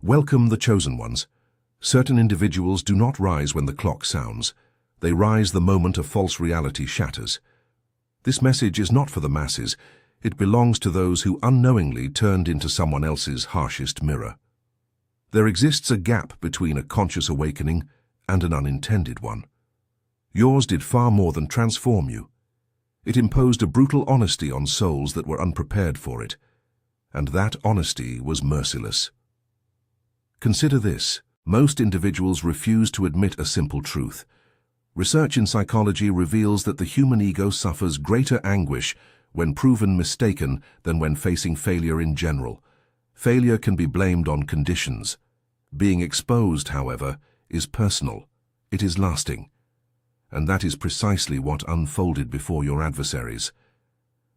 Welcome the chosen ones. Certain individuals do not rise when the clock sounds. They rise the moment a false reality shatters. This message is not for the masses. It belongs to those who unknowingly turned into someone else's harshest mirror. There exists a gap between a conscious awakening and an unintended one. Yours did far more than transform you. It imposed a brutal honesty on souls that were unprepared for it, and that honesty was merciless. Consider this. Most individuals refuse to admit a simple truth. Research in psychology reveals that the human ego suffers greater anguish when proven mistaken than when facing failure in general. Failure can be blamed on conditions. Being exposed, however, is personal. It is lasting. And that is precisely what unfolded before your adversaries.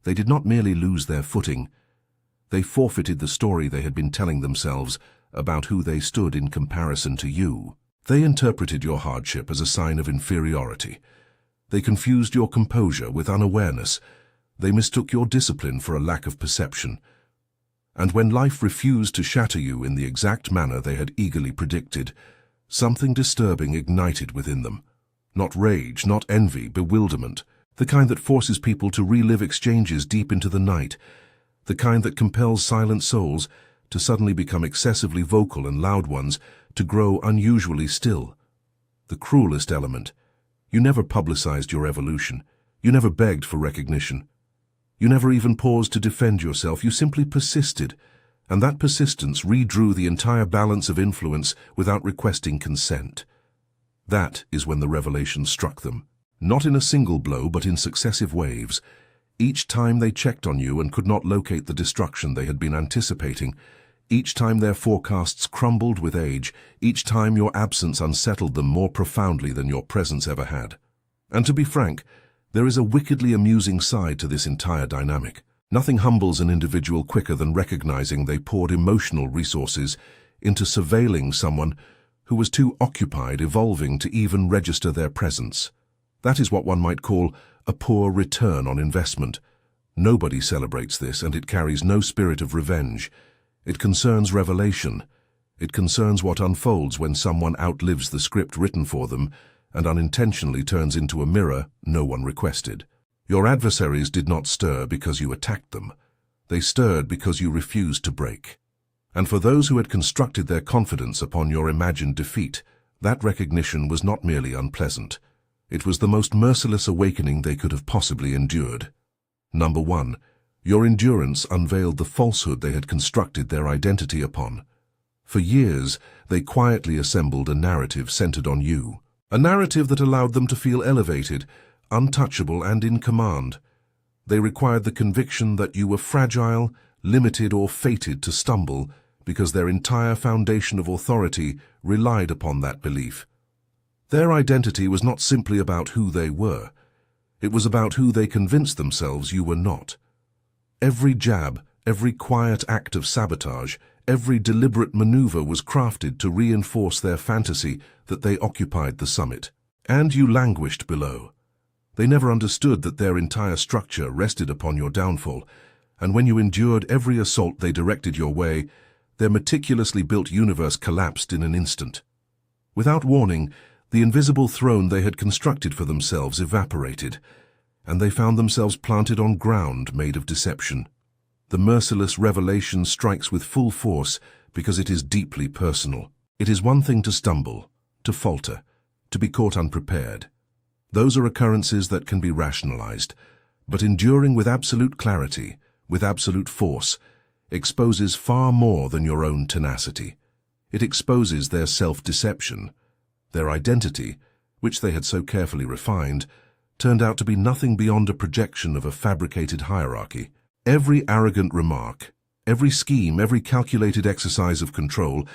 They did not merely lose their footing. They forfeited the story they had been telling themselves about who they stood in comparison to you. They interpreted your hardship as a sign of inferiority. They confused your composure with unawareness. They mistook your discipline for a lack of perception. And when life refused to shatter you in the exact manner they had eagerly predicted, something disturbing ignited within them. Not rage, not envy, bewilderment, the kind that forces people to relive exchanges deep into the night, the kind that compels silent souls to suddenly become excessively vocal and loud ones to grow unusually still. The cruelest element. You never publicized your evolution. You never begged for recognition. You never even paused to defend yourself. You simply persisted, and that persistence redrew the entire balance of influence without requesting consent. That is when the revelation struck them. Not in a single blow, but in successive waves. Each time they checked on you and could not locate the destruction they had been anticipating, each time their forecasts crumbled with age, each time your absence unsettled them more profoundly than your presence ever had. And to be frank, there is a wickedly amusing side to this entire dynamic. Nothing humbles an individual quicker than recognizing they poured emotional resources into surveilling someone who was too occupied evolving to even register their presence. That is what one might call a poor return on investment. Nobody celebrates this, and it carries no spirit of revenge. It concerns revelation. It concerns what unfolds when someone outlives the script written for them and unintentionally turns into a mirror no one requested. Your adversaries did not stir because you attacked them. They stirred because you refused to break. And for those who had constructed their confidence upon your imagined defeat, that recognition was not merely unpleasant. It was the most merciless awakening they could have possibly endured. Number 1. Your endurance unveiled the falsehood they had constructed their identity upon. For years, they quietly assembled a narrative centered on you. A narrative that allowed them to feel elevated, untouchable, and in command. They required the conviction that you were fragile, limited, or fated to stumble because their entire foundation of authority relied upon that belief. Their identity was not simply about who they were. It was about who they convinced themselves you were not. Every jab, every quiet act of sabotage, every deliberate maneuver was crafted to reinforce their fantasy that they occupied the summit. And you languished below. They never understood that their entire structure rested upon your downfall, and when you endured every assault they directed your way, their meticulously built universe collapsed in an instant. Without warning, the invisible throne they had constructed for themselves evaporated, and they found themselves planted on ground made of deception. The merciless revelation strikes with full force because it is deeply personal. It is one thing to stumble, to falter, to be caught unprepared. Those are occurrences that can be rationalized, but enduring with absolute clarity, with absolute force, exposes far more than your own tenacity. It exposes their self-deception. Their identity, which they had so carefully refined, turned out to be nothing beyond a projection of a fabricated hierarchy. Every arrogant remark, every scheme, every calculated exercise of control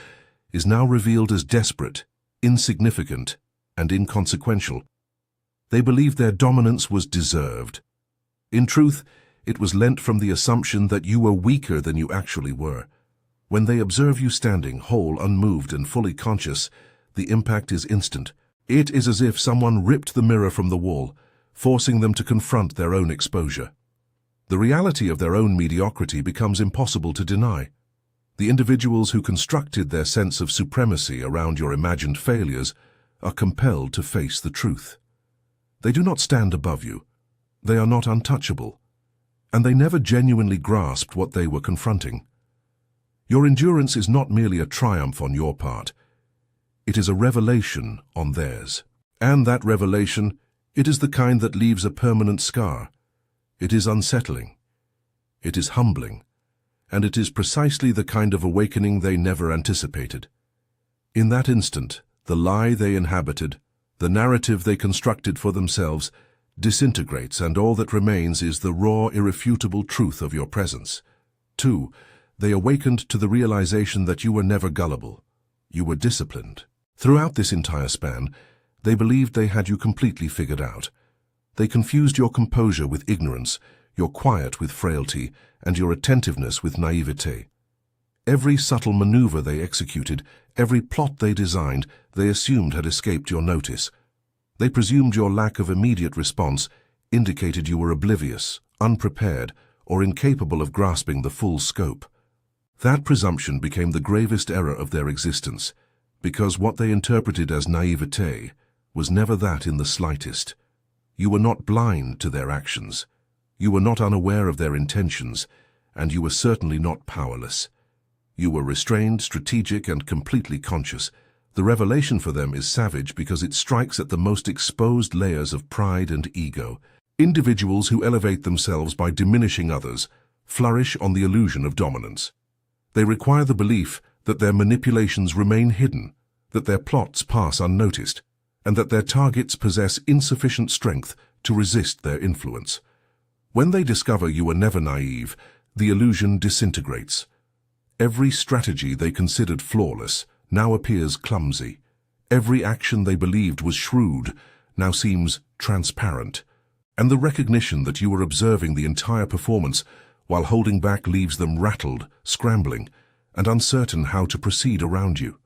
is now revealed as desperate, insignificant, and inconsequential. They believed their dominance was deserved. In truth, it was lent from the assumption that you were weaker than you actually were. When they observe you standing, whole, unmoved, and fully conscious, the impact is instant. It is as if someone ripped the mirror from the wall, forcing them to confront their own exposure. The reality of their own mediocrity becomes impossible to deny. The individuals who constructed their sense of supremacy around your imagined failures are compelled to face the truth. They do not stand above you. They are not untouchable. And they never genuinely grasped what they were confronting. Your endurance is not merely a triumph on your part. It is a revelation on theirs. And that revelation, it is the kind that leaves a permanent scar. It is unsettling. It is humbling. And it is precisely the kind of awakening they never anticipated. In that instant, the lie they inhabited, the narrative they constructed for themselves, disintegrates, and all that remains is the raw, irrefutable truth of your presence. 2. They awakened to the realization that you were never gullible. You were disciplined. Throughout this entire span, they believed they had you completely figured out. They confused your composure with ignorance, your quiet with frailty, and your attentiveness with naivete. Every subtle maneuver they executed, every plot they designed, they assumed had escaped your notice. They presumed your lack of immediate response indicated you were oblivious, unprepared, or incapable of grasping the full scope. That presumption became the gravest error of their existence, because what they interpreted as naivete was never that in the slightest. You were not blind to their actions. You were not unaware of their intentions, and you were certainly not powerless. You were restrained, strategic, and completely conscious. The revelation for them is savage because it strikes at the most exposed layers of pride and ego. Individuals who elevate themselves by diminishing others flourish on the illusion of dominance. They require the belief that their manipulations remain hidden, that their plots pass unnoticed, and that their targets possess insufficient strength to resist their influence. When they discover you were never naive, the illusion disintegrates. Every strategy they considered flawless now appears clumsy. Every action they believed was shrewd now seems transparent. And the recognition that you were observing the entire performance while holding back leaves them rattled, scrambling, and uncertain how to proceed around you.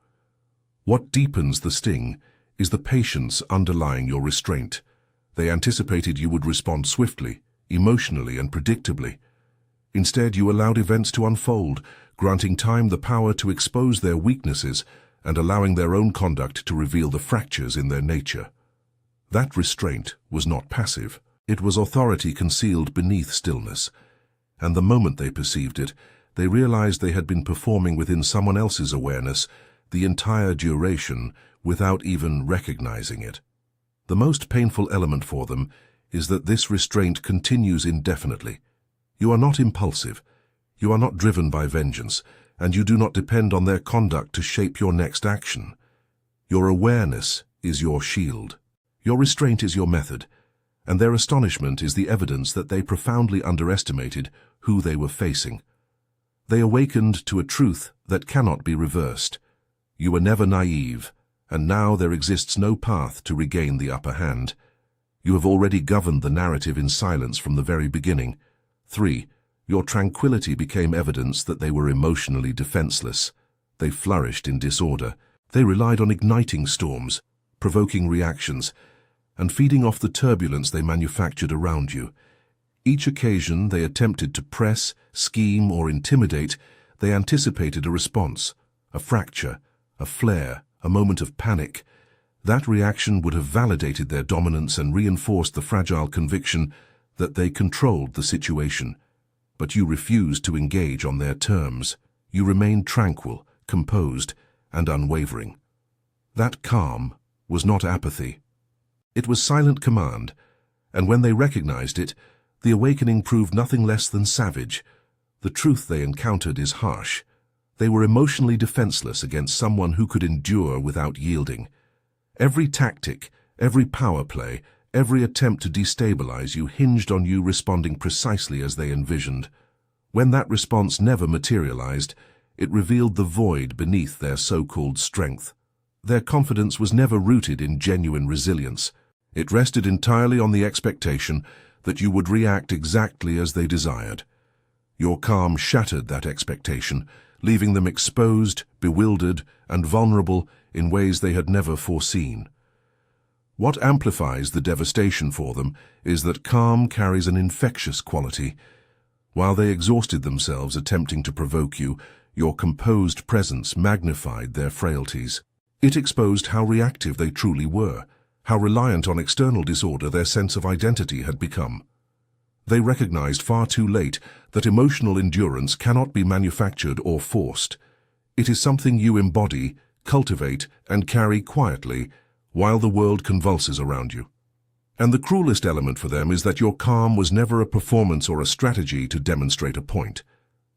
What deepens the sting is the patience underlying your restraint. They anticipated you would respond swiftly, emotionally, and predictably. Instead, you allowed events to unfold, granting time the power to expose their weaknesses and allowing their own conduct to reveal the fractures in their nature. That restraint was not passive. It was authority concealed beneath stillness. And the moment they perceived it, they realized they had been performing within someone else's awareness the entire duration without even recognizing it. The most painful element for them is that this restraint continues indefinitely. You are not impulsive, you are not driven by vengeance, and you do not depend on their conduct to shape your next action. Your awareness is your shield. Your restraint is your method, and their astonishment is the evidence that they profoundly underestimated who they were facing. They awakened to a truth that cannot be reversed. You were never naive, and now there exists no path to regain the upper hand. You have already governed the narrative in silence from the very beginning. 3. Your tranquility became evidence that they were emotionally defenseless. They flourished in disorder. They relied on igniting storms, provoking reactions, and feeding off the turbulence they manufactured around you. Each occasion they attempted to press, scheme, or intimidate, they anticipated a response, a fracture, a flare, a moment of panic. That reaction would have validated their dominance and reinforced the fragile conviction that they controlled the situation. But you refused to engage on their terms. You remained tranquil, composed, and unwavering. That calm was not apathy. It was silent command, and when they recognized it, the awakening proved nothing less than savage. The truth they encountered is harsh. They were emotionally defenseless against someone who could endure without yielding. Every tactic, every power play, every attempt to destabilize you hinged on you responding precisely as they envisioned. When that response never materialized, it revealed the void beneath their so-called strength. Their confidence was never rooted in genuine resilience. It rested entirely on the expectation that you would react exactly as they desired. Your calm shattered that expectation, leaving them exposed, bewildered, and vulnerable in ways they had never foreseen. What amplifies the devastation for them is that calm carries an infectious quality. While they exhausted themselves attempting to provoke you, Your composed presence magnified their frailties. It exposed how reactive they truly were, how reliant on external disorder their sense of identity had become. They recognized far too late that emotional endurance cannot be manufactured or forced. It is something you embody, cultivate, and carry quietly while the world convulses around you. And the cruelest element for them is that your calm was never a performance or a strategy to demonstrate a point.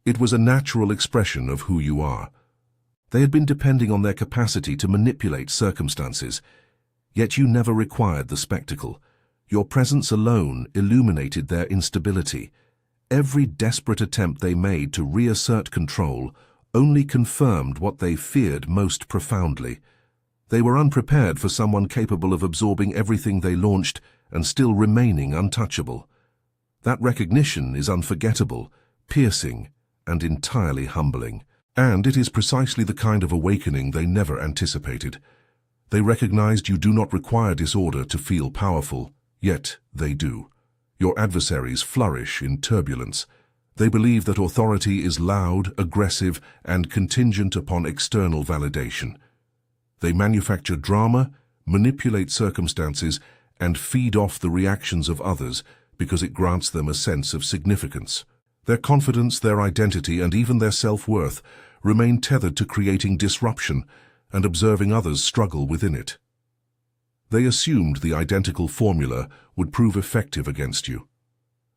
It was a natural expression of who you are. They had been depending on their capacity to manipulate circumstances, yet you never required the spectacle. Your presence alone illuminated their instability. Every desperate attempt they made to reassert control only confirmed what they feared most profoundly. They were unprepared for someone capable of absorbing everything they launched and still remaining untouchable. That recognition is unforgettable, piercing, and entirely humbling. And it is precisely the kind of awakening they never anticipated. They recognized you do not require disorder to feel powerful, yet they do. Your adversaries flourish in turbulence. They believe that authority is loud, aggressive, and contingent upon external validation. They manufacture drama, manipulate circumstances, and feed off the reactions of others because it grants them a sense of significance. Their confidence, their identity, and even their self-worth remain tethered to creating disruption and observing others struggle within it. They assumed the identical formula would prove effective against you.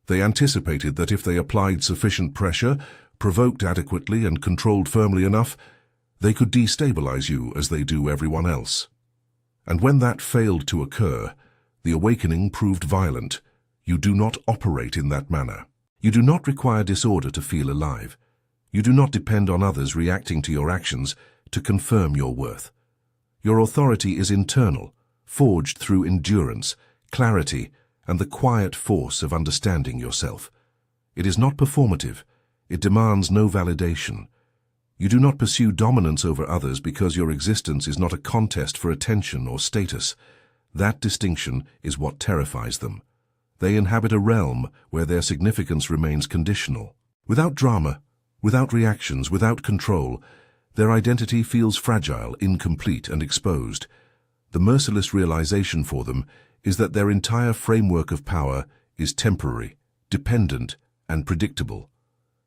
They anticipated that if they applied sufficient pressure, provoked adequately, and controlled firmly enough, they could destabilize you as they do everyone else. And when that failed to occur, the awakening proved violent. You do not operate in that manner. You do not require disorder to feel alive. You do not depend on others reacting to your actions to confirm your worth. Your authority is internal, forged through endurance, clarity, and the quiet force of understanding yourself. It is not performative. It demands no validation. You do not pursue dominance over others because your existence is not a contest for attention or status. That distinction is what terrifies them. They inhabit a realm where their significance remains conditional. Without drama, without reactions, without control, their identity feels fragile, incomplete, and exposed. The merciless realization for them is that their entire framework of power is temporary, dependent, and predictable.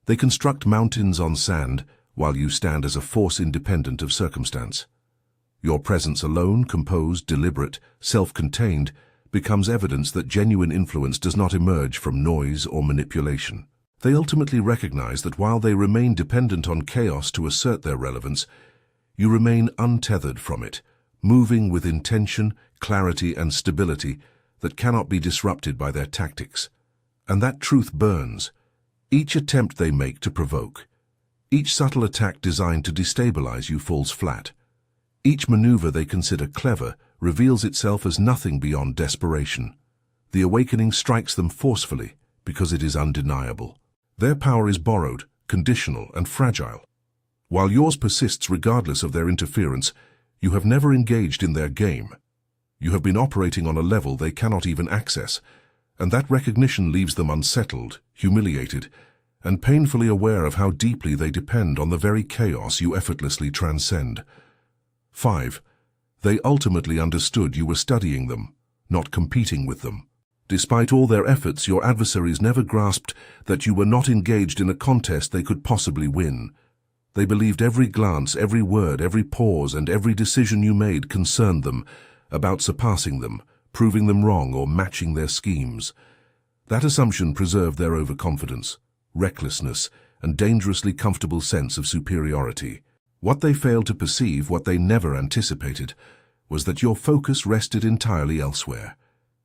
They construct mountains on sand while you stand as a force independent of circumstance. Your presence alone, composed, deliberate, self-contained, becomes evidence that genuine influence does not emerge from noise or manipulation. They ultimately recognize that while they remain dependent on chaos to assert their relevance, you remain untethered from it, moving with intention, clarity, and stability that cannot be disrupted by their tactics. And that truth burns. Each attempt they make to provoke, each subtle attack designed to destabilize you falls flat. Each maneuver they consider clever reveals itself as nothing beyond desperation. The awakening strikes them forcefully because it is undeniable. Their power is borrowed, conditional, and fragile. While yours persists regardless of their interference, you have never engaged in their game. You have been operating on a level they cannot even access, and that recognition leaves them unsettled, humiliated, and painfully aware of how deeply they depend on the very chaos you effortlessly transcend. 5. They ultimately understood you were studying them, not competing with them. Despite all their efforts, your adversaries never grasped that you were not engaged in a contest they could possibly win. They believed every glance, every word, every pause, and every decision you made concerned them, about surpassing them, proving them wrong, or matching their schemes. That assumption preserved their overconfidence, recklessness, and dangerously comfortable sense of superiority. What they failed to perceive, what they never anticipated, was that your focus rested entirely elsewhere.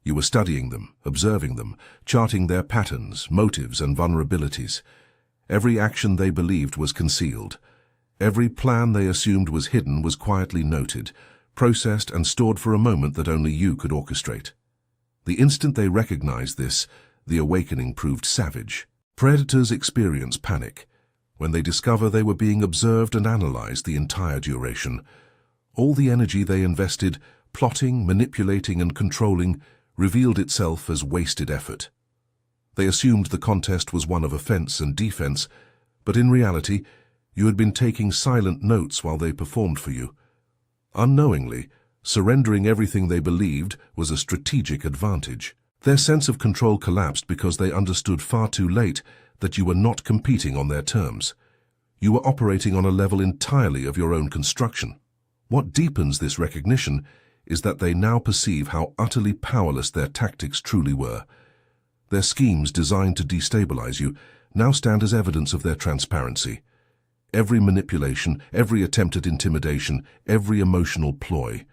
You were studying them, observing them, charting their patterns, motives, and vulnerabilities. Every action they believed was concealed. Every plan they assumed was hidden was quietly noted, processed, and stored for a moment that only you could orchestrate. The instant they recognized this, the awakening proved savage. Predators experience panic when they discover they were being observed and analyzed the entire duration. All the energy they invested, plotting, manipulating, and controlling, revealed itself as wasted effort. They assumed the contest was one of offense and defense, but in reality, You had been taking silent notes while they performed for you. Unknowingly, surrendering everything they believed was a strategic advantage. Their sense of control collapsed because they understood far too late that you were not competing on their terms. You were operating on a level entirely of your own construction. What deepens this recognition is that they now perceive how utterly powerless their tactics truly were. Their schemes designed to destabilize you now stand as evidence of their transparency. Every manipulation, every attempt at intimidation, every emotional ploy,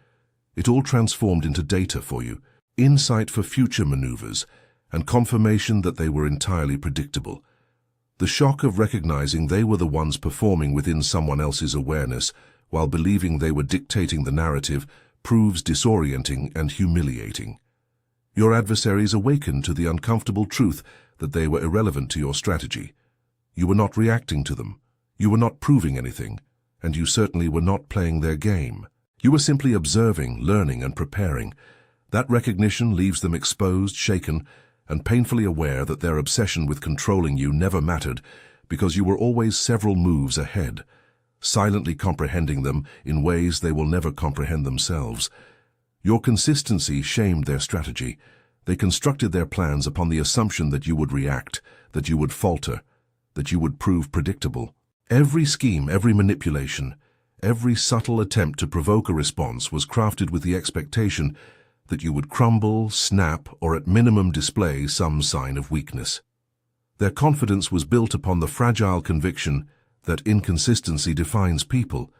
it all transformed into data for you, insight for future maneuvers, and confirmation that they were entirely predictable. The shock of recognizing they were the ones performing within someone else's awareness while believing they were dictating the narrative proves disorienting and humiliating. Your adversaries awakened to the uncomfortable truth that they were irrelevant to your strategy. You were not reacting to them. You were not proving anything, and you certainly were not playing their game. You were simply observing, learning, and preparing. That recognition leaves them exposed, shaken, and painfully aware that their obsession with controlling you never mattered because you were always several moves ahead, silently comprehending them in ways they will never comprehend themselves. Your consistency shamed their strategy. They constructed their plans upon the assumption that you would react, that you would falter, that you would prove predictable. Every scheme, every manipulation, every subtle attempt to provoke a response was crafted with the expectation that you would crumble, snap, or at minimum display some sign of weakness. Their confidence was built upon the fragile conviction that inconsistency defines people,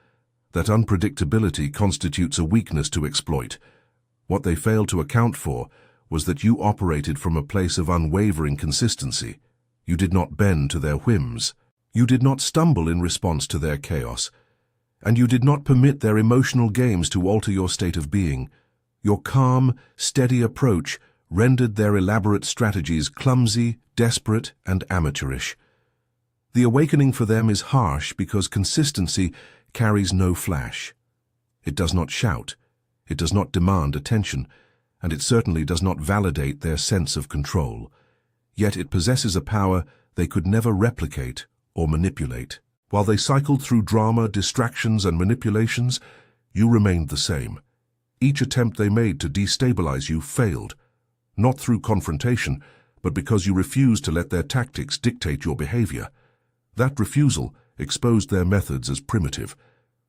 that unpredictability constitutes a weakness to exploit. What they failed to account for was that you operated from a place of unwavering consistency. You did not bend to their whims. You did not stumble in response to their chaos. And you did not permit their emotional games to alter your state of being. Your calm, steady approach rendered their elaborate strategies clumsy, desperate, and amateurish. The awakening for them is harsh because consistency carries no flash. It does not shout, it does not demand attention, and it certainly does not validate their sense of control. Yet it possesses a power they could never replicate or manipulate. While they cycled through drama, distractions, and manipulations, you remained the same. Each attempt they made to destabilize you failed, not through confrontation, but because you refused to let their tactics dictate your behavior. That refusal exposed their methods as primitive.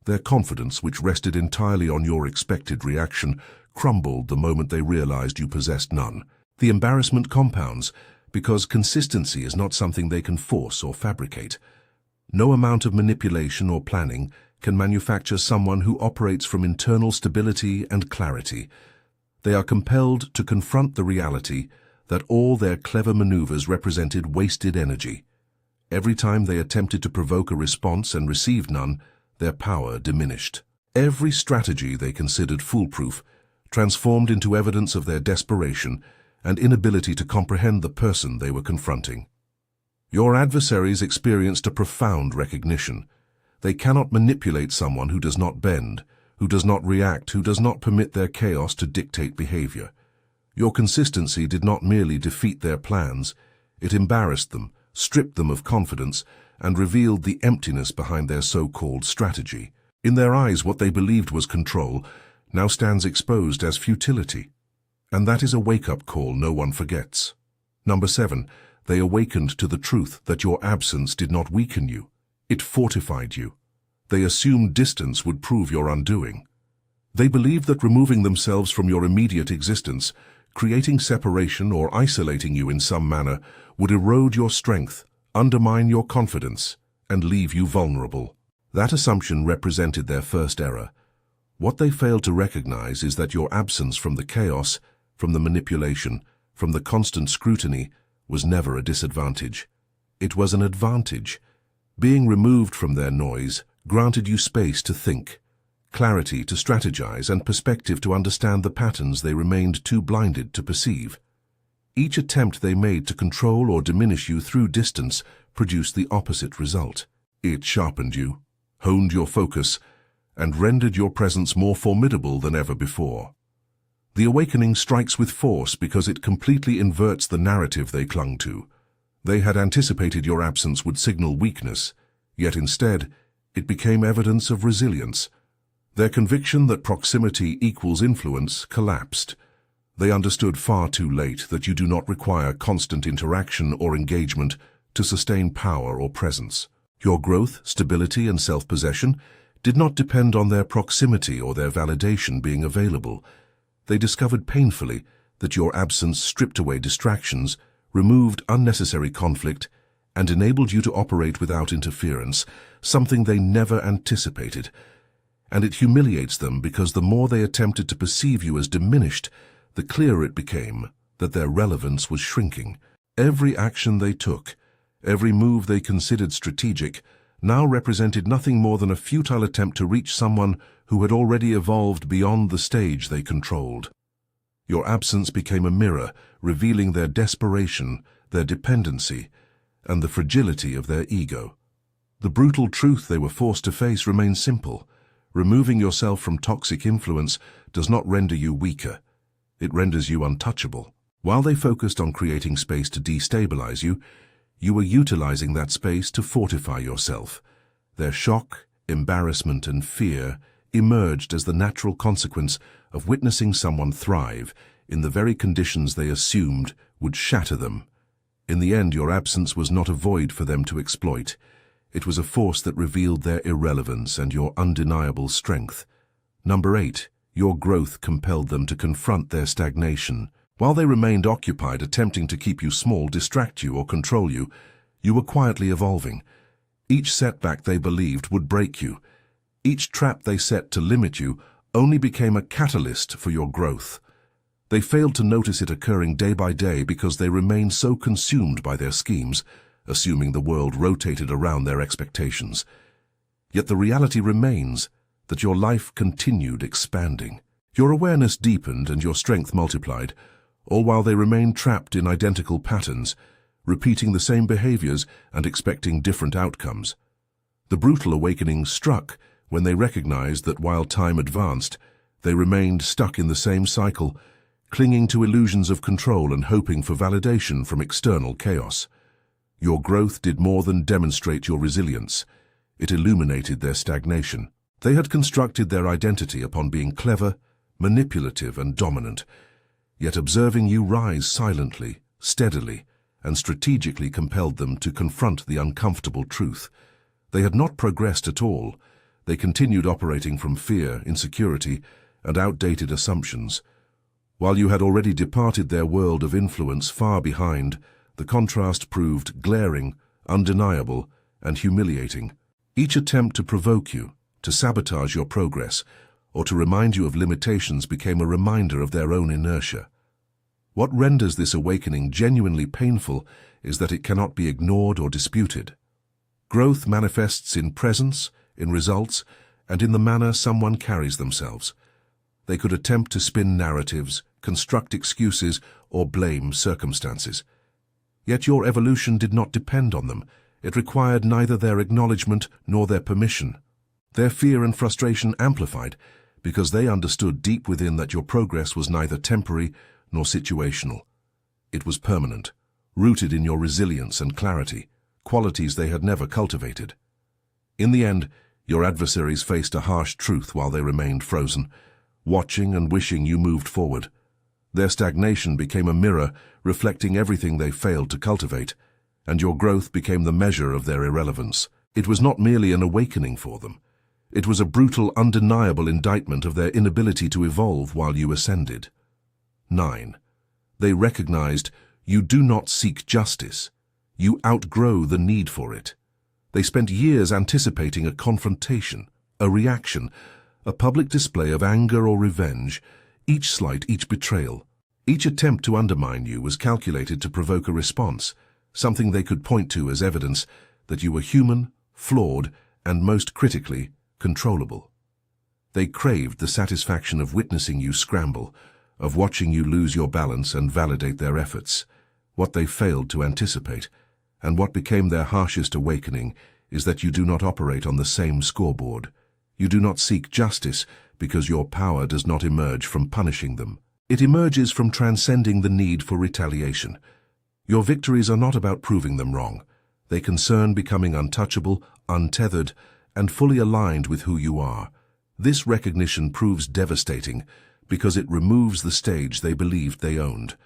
Their confidence, which rested entirely on your expected reaction, crumbled the moment they realized you possessed none. The embarrassment compounds because consistency is not something they can force or fabricate. No amount of manipulation or planning can manufacture someone who operates from internal stability and clarity. They are compelled to confront the reality that all their clever maneuvers represented wasted energy. Every time they attempted to provoke a response and received none, their power diminished. Every strategy they considered foolproof transformed into evidence of their desperation and inability to comprehend the person they were confronting. Your adversaries experienced a profound recognition. They cannot manipulate someone who does not bend, who does not react, who does not permit their chaos to dictate behavior. Your consistency did not merely defeat their plans, it embarrassed them, stripped them of confidence, and revealed the emptiness behind their so-called strategy. In their eyes, what they believed was control now stands exposed as futility. And that is a wake-up call no one forgets. Number 7. They awakened to the truth that your absence did not weaken you. It fortified you. They assumed distance would prove your undoing. They believed that removing themselves from your immediate existence, creating separation or isolating you in some manner, would erode your strength, undermine your confidence, and leave you vulnerable. That assumption represented their first error. What they failed to recognize is that your absence from the chaos, from the manipulation, from the constant scrutiny, was never a disadvantage. It was an advantage. Being removed from their noise granted you space to think, clarity to strategize, and perspective to understand the patterns they remained too blinded to perceive. Each attempt they made to control or diminish you through distance produced the opposite result. It sharpened you, honed your focus, and rendered your presence more formidable than ever before. The awakening strikes with force because it completely inverts the narrative they clung to. They had anticipated your absence would signal weakness, yet instead It became evidence of resilience. Their conviction that proximity equals influence collapsed. They understood far too late that you do not require constant interaction or engagement to sustain power or presence. Your growth, stability, and self-possession did not depend on their proximity or their validation being available. They discovered painfully that your absence stripped away distractions, removed unnecessary conflict, and enabled you to operate without interference, something they never anticipated. And it humiliates them because the more they attempted to perceive you as diminished, the clearer it became that their relevance was shrinking. Every action they took, every move they considered strategic, now represented nothing more than a futile attempt to reach someone who had already evolved beyond the stage they controlled. Your absence became a mirror, revealing their desperation, their dependency, and the fragility of their ego. The brutal truth they were forced to face remained simple. Removing yourself from toxic influence does not render you weaker. It renders you untouchable. While they focused on creating space to destabilize you, you were utilizing that space to fortify yourself. Their shock, embarrassment, and fear emerged as the natural consequence of witnessing someone thrive in the very conditions they assumed would shatter them. In the end, your absence was not a void for them to exploit. It was a force that revealed their irrelevance and your undeniable strength. Number 8. Your growth compelled them to confront their stagnation. While they remained occupied attempting to keep you small, distract you, or control you, you were quietly evolving. Each setback they believed would break you. Each trap they set to limit you only became a catalyst for your growth. They failed to notice it occurring day by day because they remained so consumed by their schemes, assuming the world rotated around their expectations. Yet the reality remains that your life continued expanding. Your awareness deepened and your strength multiplied, all while they remained trapped in identical patterns, repeating the same behaviors and expecting different outcomes. The brutal awakening struck when they recognized that while time advanced, they remained stuck in the same cycle, clinging to illusions of control and hoping for validation from external chaos. Your growth did more than demonstrate your resilience. It illuminated their stagnation. They had constructed their identity upon being clever, manipulative, and dominant. Yet observing you rise silently, steadily, and strategically compelled them to confront the uncomfortable truth. They had not progressed at all. They continued operating from fear, insecurity, and outdated assumptions. While you had already departed their world of influence far behind, the contrast proved glaring, undeniable, and humiliating. Each attempt to provoke you, to sabotage your progress, or to remind you of limitations became a reminder of their own inertia. What renders this awakening genuinely painful is that it cannot be ignored or disputed. Growth manifests in presence, in results, and in the manner someone carries themselves. They could attempt to spin narratives, construct excuses, or blame circumstances. Yet your evolution did not depend on them. It required neither their acknowledgement nor their permission. Their fear and frustration amplified because they understood deep within that your progress was neither temporary nor situational. It was permanent, rooted in your resilience and clarity, qualities they had never cultivated. In the end, your adversaries faced a harsh truth while they remained frozen, watching and wishing you moved forward. Their stagnation became a mirror reflecting everything they failed to cultivate, and your growth became the measure of their irrelevance. It was not merely an awakening for them. It was a brutal, undeniable indictment of their inability to evolve while you ascended. 9. They recognized you do not seek justice. You outgrow the need for it. They spent years anticipating a confrontation, a reaction, a public display of anger or revenge, each slight, each betrayal. Each attempt to undermine you was calculated to provoke a response, something they could point to as evidence that you were human, flawed, and most critically, controllable. They craved the satisfaction of witnessing you scramble, of watching you lose your balance and validate their efforts. What they failed to anticipate, and what became their harshest awakening, is that you do not operate on the same scoreboard. You do not seek justice because your power does not emerge from punishing them. It emerges from transcending the need for retaliation. Your victories are not about proving them wrong. They concern becoming untouchable, untethered, and fully aligned with who you are. This recognition proves devastating because it removes the stage they believed they owned.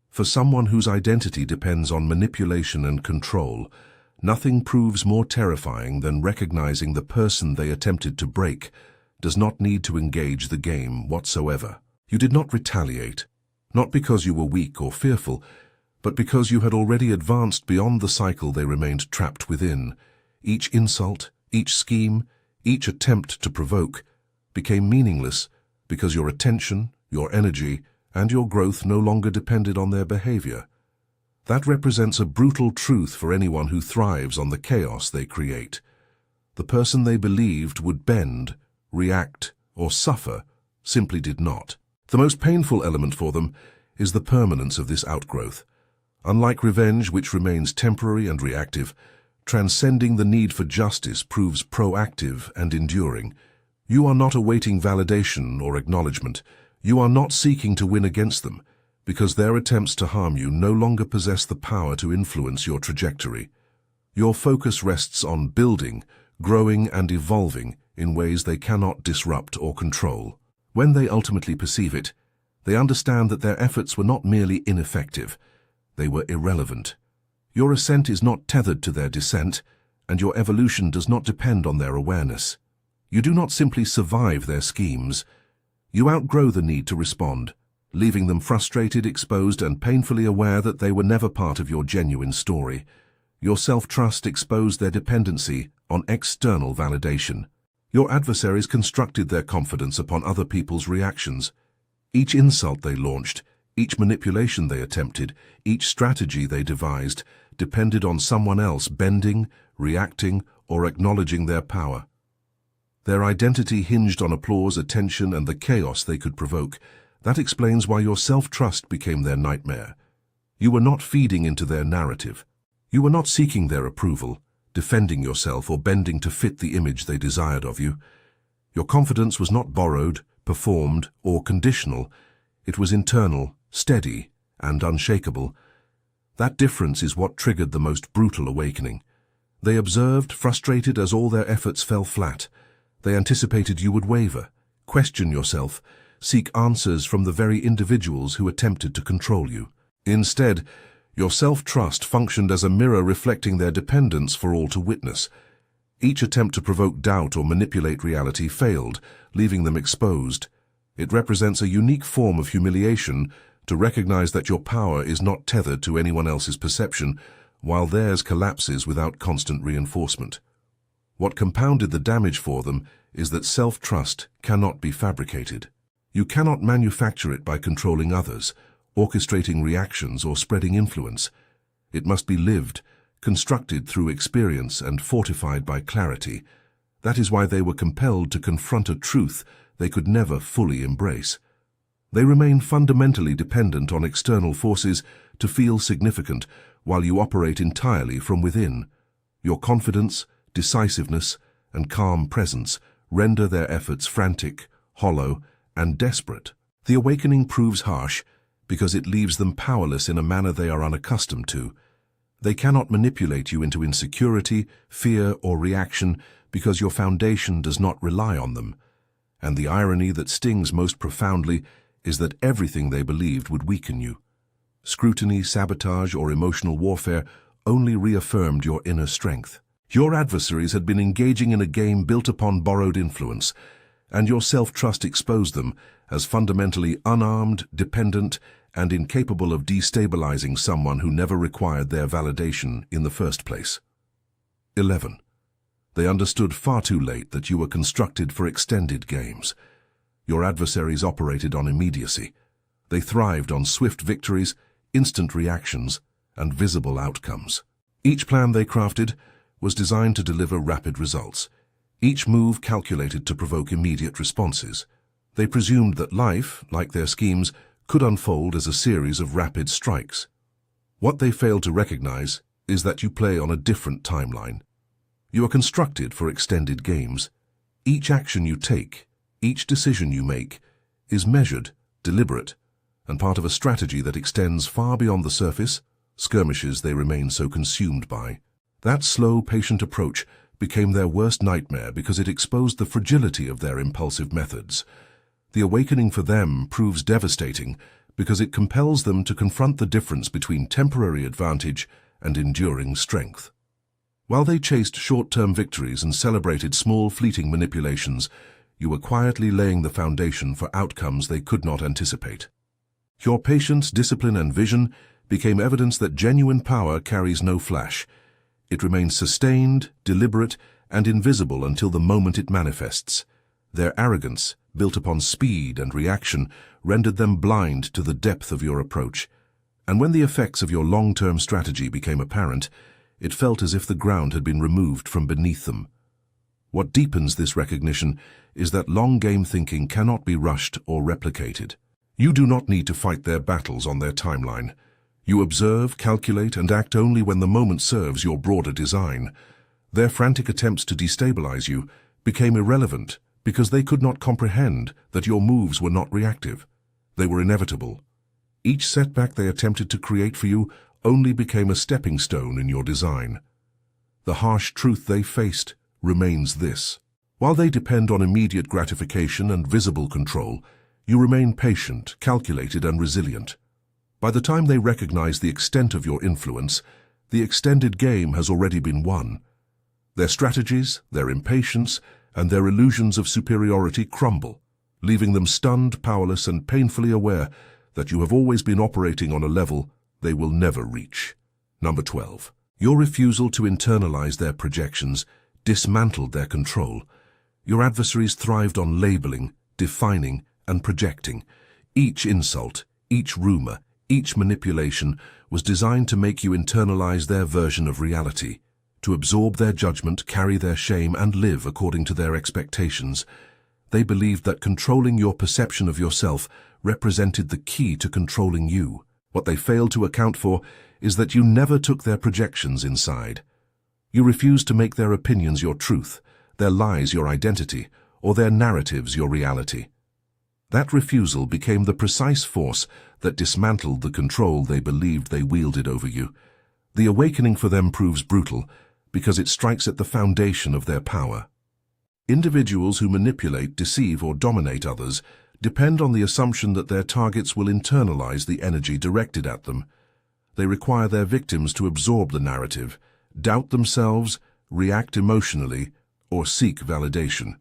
For someone whose identity depends on manipulation and control, nothing proves more terrifying than recognizing the person they attempted to break does not need to engage the game whatsoever. You did not retaliate, not because you were weak or fearful, but because you had already advanced beyond the cycle they remained trapped within. Each insult, each scheme, each attempt to provoke became meaningless because your attention, your energy, and your growth no longer depended on their behavior. That represents a brutal truth for anyone who thrives on the chaos they create. The person they believed would bend, react, or suffer simply did not. The most painful element for them is the permanence of this outgrowth. Unlike revenge, which remains temporary and reactive, transcending the need for justice proves proactive and enduring. You are not awaiting validation or acknowledgement. You are not seeking to win against them, because their attempts to harm you no longer possess the power to influence your trajectory. Your focus rests on building, growing, and evolving in ways they cannot disrupt or control. When they ultimately perceive it, they understand that their efforts were not merely ineffective, they were irrelevant. Your ascent is not tethered to their descent, and your evolution does not depend on their awareness. You do not simply survive their schemes. You outgrow the need to respond, leaving them frustrated, exposed, and painfully aware that they were never part of your genuine story. Your self-trust exposed their dependency on external validation. Your adversaries constructed their confidence upon other people's reactions. Each insult they launched, each manipulation they attempted, each strategy they devised depended on someone else bending, reacting, or acknowledging their power. Their identity hinged on applause, attention, and the chaos they could provoke. That explains why your self-trust became their nightmare. You were not feeding into their narrative. You were not seeking their approval, defending yourself, or bending to fit the image they desired of you. Your confidence was not borrowed, performed, or conditional. It was internal, steady, and unshakable. That difference is what triggered the most brutal awakening. They observed, frustrated as all their efforts fell flat. They anticipated you would waver, question yourself, seek answers from the very individuals who attempted to control you. Instead, your self-trust functioned as a mirror reflecting their dependence for all to witness. Each attempt to provoke doubt or manipulate reality failed, leaving them exposed. It represents a unique form of humiliation to recognize that your power is not tethered to anyone else's perception, while theirs collapses without constant reinforcement. What compounded the damage for them is that self-trust cannot be fabricated. You cannot manufacture it by controlling others, orchestrating reactions, or spreading influence. It must be lived, constructed through experience, and fortified by clarity. That is why they were compelled to confront a truth they could never fully embrace. They remain fundamentally dependent on external forces to feel significant, while you operate entirely from within. Your confidence, decisiveness, and calm presence render their efforts frantic, hollow, and desperate. The awakening proves harsh because it leaves them powerless in a manner they are unaccustomed to. They cannot manipulate you into insecurity, fear, or reaction because your foundation does not rely on them. And the irony that stings most profoundly is that everything they believed would weaken you. Scrutiny, sabotage, or emotional warfare only reaffirmed your inner strength. Your adversaries had been engaging in a game built upon borrowed influence, and your self-trust exposed them as fundamentally unarmed, dependent, and incapable of destabilizing someone who never required their validation in the first place. 11. They understood far too late that you were constructed for extended games. Your adversaries operated on immediacy. They thrived on swift victories, instant reactions, and visible outcomes. Each plan they crafted was designed to deliver rapid results, each move calculated to provoke immediate responses. They presumed that life, like their schemes, could unfold as a series of rapid strikes. What they failed to recognize is that you play on a different timeline. You are constructed for extended games. Each action you take, each decision you make, is measured, deliberate, and part of a strategy that extends far beyond the surface, skirmishes they remain so consumed by. That slow, patient approach became their worst nightmare because it exposed the fragility of their impulsive methods. The awakening for them proves devastating because it compels them to confront the difference between temporary advantage and enduring strength. While they chased short-term victories and celebrated small, fleeting manipulations, you were quietly laying the foundation for outcomes they could not anticipate. Your patience, discipline, and vision became evidence that genuine power carries no flash. It remains sustained, deliberate, and invisible until the moment it manifests. Their arrogance, built upon speed and reaction, rendered them blind to the depth of your approach. And when the effects of your long-term strategy became apparent, it felt as if the ground had been removed from beneath them. What deepens this recognition is that long-game thinking cannot be rushed or replicated. You do not need to fight their battles on their timeline. You observe, calculate, and act only when the moment serves your broader design. Their frantic attempts to destabilize you became irrelevant because they could not comprehend that your moves were not reactive. They were inevitable. Each setback they attempted to create for you only became a stepping stone in your design. The harsh truth they faced remains this. While they depend on immediate gratification and visible control, you remain patient, calculated, and resilient. By the time they recognize the extent of your influence, the extended game has already been won. Their strategies, their impatience, and their illusions of superiority crumble, leaving them stunned, powerless, and painfully aware that you have always been operating on a level they will never reach. Number 12. Your refusal to internalize their projections dismantled their control. Your adversaries thrived on labeling, defining, and projecting. Each insult, each rumor, each manipulation was designed to make you internalize their version of reality, to absorb their judgment, carry their shame, and live according to their expectations. They believed that controlling your perception of yourself represented the key to controlling you. What they failed to account for is that you never took their projections inside. You refused to make their opinions your truth, their lies your identity, or their narratives your reality. That refusal became the precise force that dismantled the control they believed they wielded over you. The awakening for them proves brutal because it strikes at the foundation of their power. Individuals who manipulate, deceive, or dominate others depend on the assumption that their targets will internalize the energy directed at them. They require their victims to absorb the narrative, doubt themselves, react emotionally, or seek validation.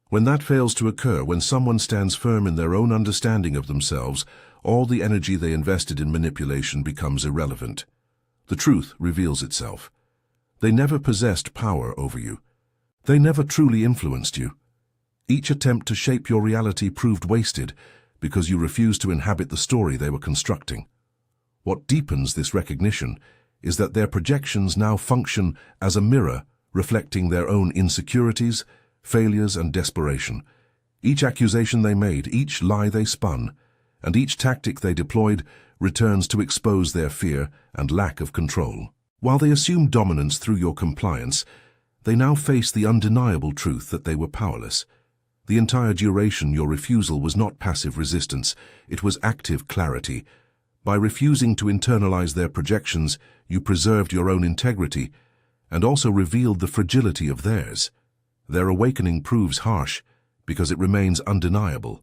When that fails to occur, when someone stands firm in their own understanding of themselves, all the energy they invested in manipulation becomes irrelevant. The truth reveals itself. They never possessed power over you. They never truly influenced you. Each attempt to shape your reality proved wasted because you refused to inhabit the story they were constructing. What deepens this recognition is that their projections now function as a mirror reflecting their own insecurities, failures, and desperation. Each accusation they made, each lie they spun, and each tactic they deployed returns to expose their fear and lack of control. While they assumed dominance through your compliance, they now face the undeniable truth that they were powerless. The entire duration, your refusal was not passive resistance, it was active clarity. By refusing to internalize their projections, you preserved your own integrity and also revealed the fragility of theirs. Their awakening proves harsh because it remains undeniable.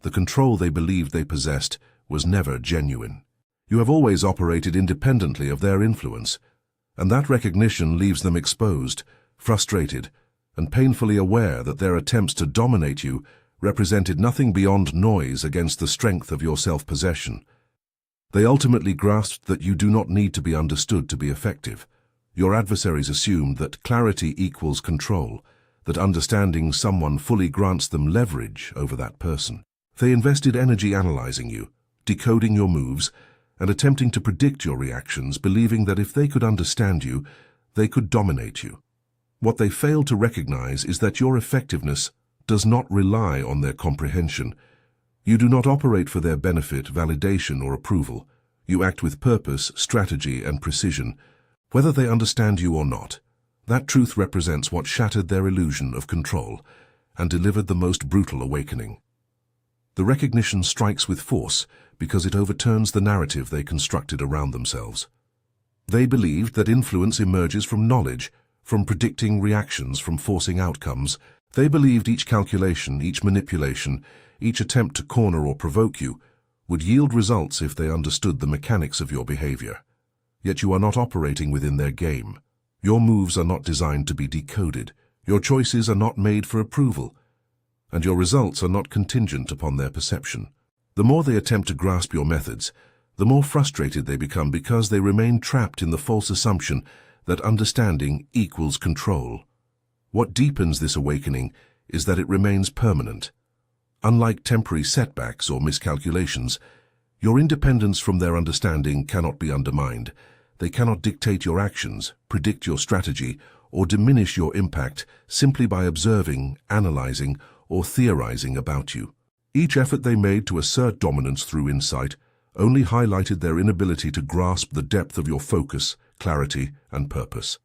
The control they believed they possessed was never genuine. You have always operated independently of their influence, and that recognition leaves them exposed, frustrated, and painfully aware that their attempts to dominate you represented nothing beyond noise against the strength of your self-possession. They ultimately grasped that you do not need to be understood to be effective. Your adversaries assumed that clarity equals control, that understanding someone fully grants them leverage over that person. They invested energy analyzing you, decoding your moves, and attempting to predict your reactions, believing that if they could understand you, they could dominate you. What they failed to recognize is that your effectiveness does not rely on their comprehension. You do not operate for their benefit, validation, or approval. You act with purpose, strategy, and precision, whether they understand you or not. That truth represents what shattered their illusion of control and delivered the most brutal awakening. The recognition strikes with force because it overturns the narrative they constructed around themselves. They believed that influence emerges from knowledge, from predicting reactions, from forcing outcomes. They believed each calculation, each manipulation, each attempt to corner or provoke you would yield results if they understood the mechanics of your behavior. Yet you are not operating within their game. Your moves are not designed to be decoded. Your choices are not made for approval, and your results are not contingent upon their perception. The more they attempt to grasp your methods, the more frustrated they become because they remain trapped in the false assumption that understanding equals control. What deepens this awakening is that it remains permanent. Unlike temporary setbacks or miscalculations, your independence from their understanding cannot be undermined. They cannot dictate your actions, predict your strategy, or diminish your impact simply by observing, analyzing, or theorizing about you. Each effort they made to assert dominance through insight only highlighted their inability to grasp the depth of your focus, clarity, and purpose.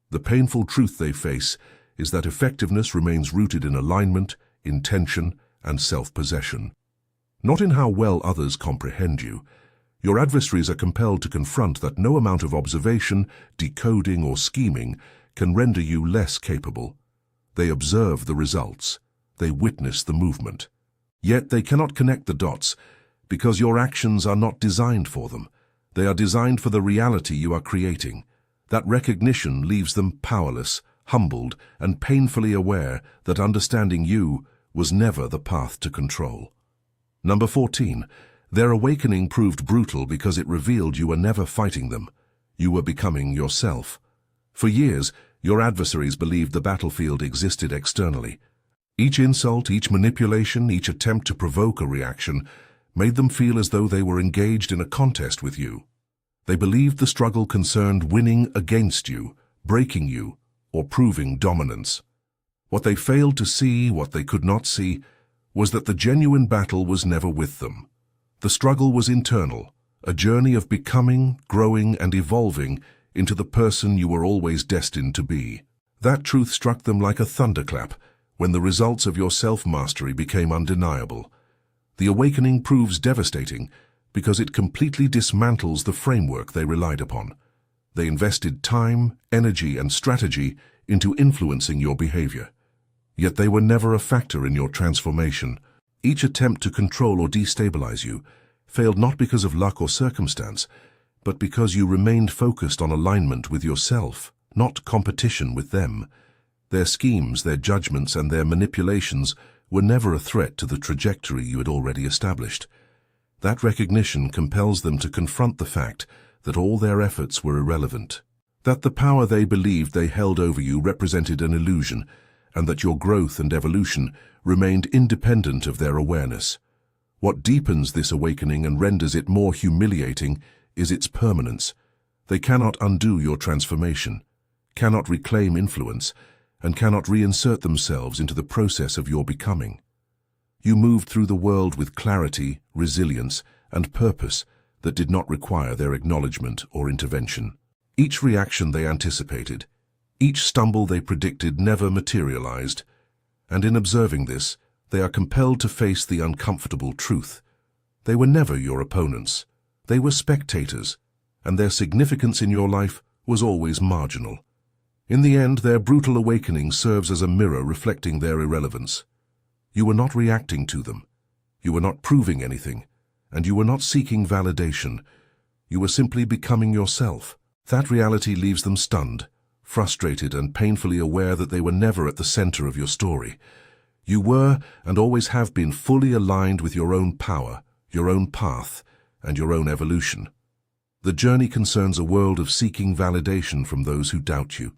The painful truth they face is that effectiveness remains rooted in alignment, intention, and self-possession. Not in how well others comprehend you. Your adversaries are compelled to confront that no amount of observation, decoding, or scheming can render you less capable. They observe the results. They witness the movement. Yet they cannot connect the dots because your actions are not designed for them. They are designed for the reality you are creating. That recognition leaves them powerless, humbled, and painfully aware that understanding you was never the path to control. Number 14. Their awakening proved brutal because it revealed you were never fighting them. You were becoming yourself. For years, your adversaries believed the battlefield existed externally. Each insult, each manipulation, each attempt to provoke a reaction made them feel as though they were engaged in a contest with you. They believed the struggle concerned winning against you, breaking you, or proving dominance. What they failed to see, what they could not see, was that the genuine battle was never with them. The struggle was internal, a journey of becoming, growing, and evolving into the person you were always destined to be. That truth struck them like a thunderclap when the results of your self-mastery became undeniable. The awakening proves devastating because it completely dismantles the framework they relied upon. They invested time, energy, and strategy into influencing your behavior. Yet they were never a factor in your transformation. Each attempt to control or destabilize you failed not because of luck or circumstance, but because you remained focused on alignment with yourself, not competition with them. Their schemes, their judgments, and their manipulations were never a threat to the trajectory you had already established. That recognition compels them to confront the fact that all their efforts were irrelevant, that the power they believed they held over you represented an illusion, and that your growth and evolution remained independent of their awareness. What deepens this awakening and renders it more humiliating is its permanence. They cannot undo your transformation, cannot reclaim influence, and cannot reinsert themselves into the process of your becoming. You moved through the world with clarity, resilience, and purpose that did not require their acknowledgement or intervention. Each reaction they anticipated, each stumble they predicted never materialized, and in observing this, they are compelled to face the uncomfortable truth. They were never your opponents. They were spectators, and their significance in your life was always marginal. In the end, their brutal awakening serves as a mirror reflecting their irrelevance. You were not reacting to them. You were not proving anything, and you were not seeking validation. You were simply becoming yourself. That reality leaves them stunned, frustrated, and painfully aware that they were never at the center of your story. You were, and always have been, fully aligned with your own power, your own path, and your own evolution. The journey concerns a world of seeking validation from those who doubt you.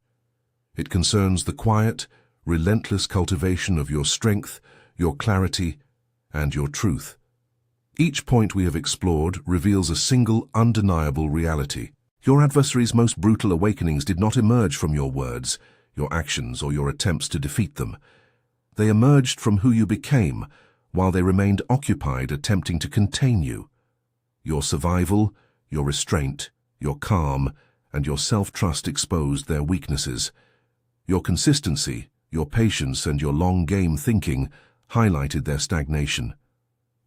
It concerns the quiet, relentless cultivation of your strength, your clarity, and your truth. Each point we have explored reveals a single, undeniable reality. Your adversary's most brutal awakenings did not emerge from your words, your actions, or your attempts to defeat them. They emerged from who you became, while they remained occupied attempting to contain you. Your survival, your restraint, your calm, and your self-trust exposed their weaknesses. Your consistency, your patience, and your long-game thinking highlighted their stagnation.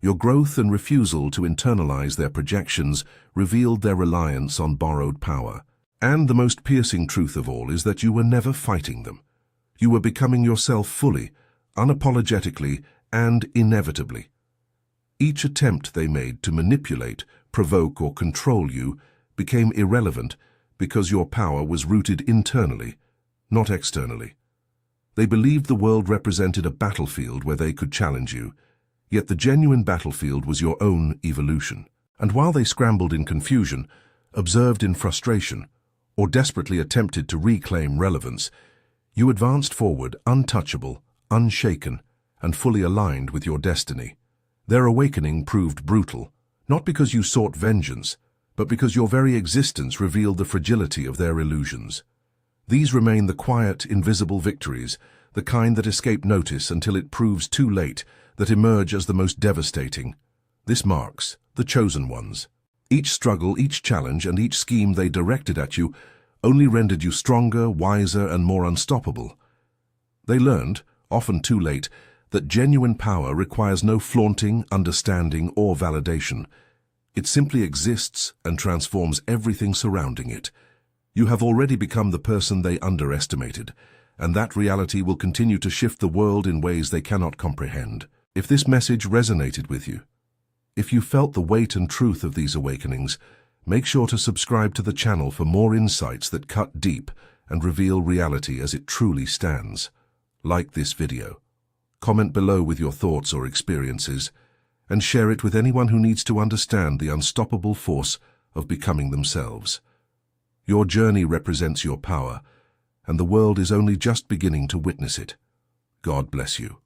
Your growth and refusal to internalize their projections revealed their reliance on borrowed power. And the most piercing truth of all is that you were never fighting them. You were becoming yourself fully, unapologetically, and inevitably. Each attempt they made to manipulate, provoke, or control you became irrelevant because your power was rooted internally, not externally. They believed the world represented a battlefield where they could challenge you, yet the genuine battlefield was your own evolution. And while they scrambled in confusion, observed in frustration, or desperately attempted to reclaim relevance, you advanced forward untouchable, unshaken, and fully aligned with your destiny. Their awakening proved brutal, not because you sought vengeance, but because your very existence revealed the fragility of their illusions. These remain the quiet, invisible victories, the kind that escape notice until it proves too late, that emerge as the most devastating. This marks the chosen ones. Each struggle, each challenge, and each scheme they directed at you only rendered you stronger, wiser, and more unstoppable. They learned, often too late, that genuine power requires no flaunting, understanding, or validation. It simply exists and transforms everything surrounding it. You have already become the person they underestimated, and that reality will continue to shift the world in ways they cannot comprehend. If this message resonated with you, if you felt the weight and truth of these awakenings, make sure to subscribe to the channel for more insights that cut deep and reveal reality as it truly stands. Like this video, comment below with your thoughts or experiences, and share it with anyone who needs to understand the unstoppable force of becoming themselves. Your journey represents your power, and the world is only just beginning to witness it. God bless you.